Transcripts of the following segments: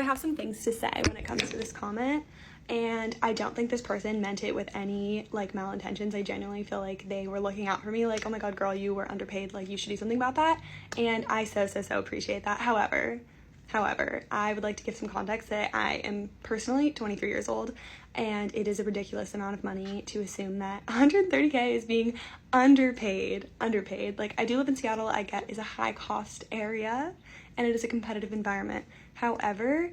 have some things to say when it comes to this comment, and I don't think this person meant it with any, like, malintentions. I genuinely feel like they were looking out for me, like, oh my god, girl, you were underpaid, like, you should do something about that, and I so appreciate that. However, I would like to give some context that I am personally 23 years old, and it is a ridiculous amount of money to assume that 130K is being underpaid. Like, I do live in Seattle. I get is a high cost area, and it is a competitive environment. However,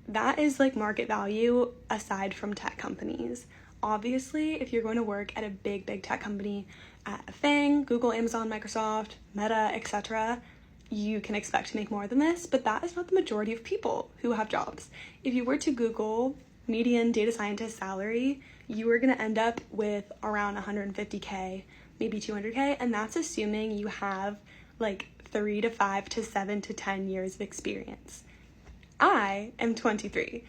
that is like market value aside from tech companies. Obviously, if you're going to work at a big tech company, at a FANG, Google, Amazon, Microsoft, Meta, etc., you can expect to make more than this, but that is not the majority of people who have jobs. If you were to Google median data scientist salary, you are going to end up with around 150K, maybe 200K, and that's assuming you have like 3 to 5 to 7 to 10 years of experience. I am 23.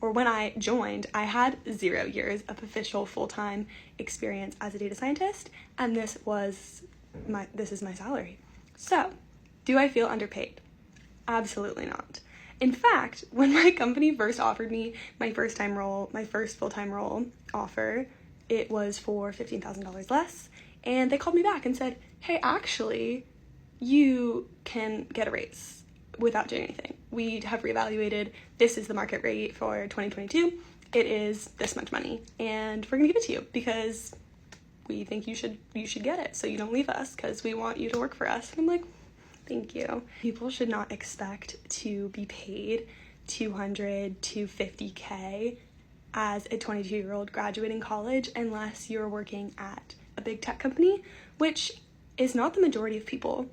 When I joined, I had 0 years of official full-time experience as a data scientist, and this is my salary. So, do I feel underpaid? Absolutely not. In fact, when my company first offered me my first full-time role offer, it was for $15,000 less, and they called me back and said, hey, actually, you can get a raise without doing anything. We have reevaluated. This is the market rate for 2022. It is this much money, and we're gonna give it to you because we think you should get it, so you don't leave us, because we want you to work for us. And I'm like, thank you. People should not expect to be paid $200 to $50K as a 22-year-old graduating college unless you're working at a big tech company, which is not the majority of people.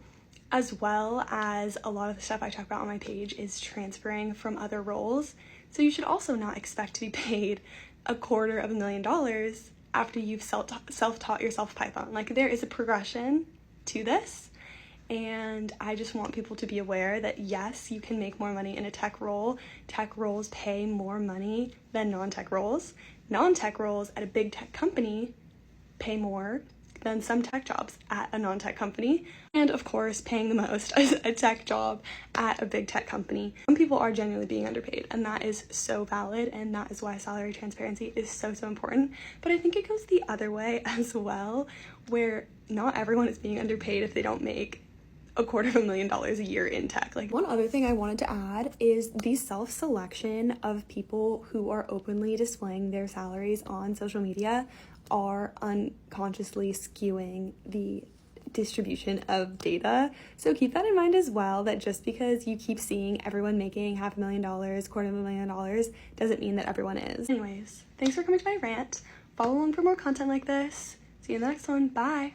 As well as a lot of the stuff I talk about on my page is transferring from other roles. So you should also not expect to be paid $250,000 after you've self-taught yourself Python. Like, there is a progression to this, and I just want people to be aware that yes, you can make more money in a tech role. Tech roles pay more money than non-tech roles. Non-tech roles at a big tech company pay more than some tech jobs at a non-tech company, and of course paying the most as a tech job at a big tech company. Some people are genuinely being underpaid, and that is so valid, and that is why salary transparency is so important. But I think it goes the other way as well, where not everyone is being underpaid if they don't make $250,000 a year in tech. Like, one other thing I wanted to add is the self-selection of people who are openly displaying their salaries on social media are unconsciously skewing the distribution of data. So keep that in mind as well, that just because you keep seeing everyone making $500,000, $250,000 doesn't mean that everyone is. Anyways, thanks for coming to my rant. Follow along for more content like this. See you in the next one. Bye.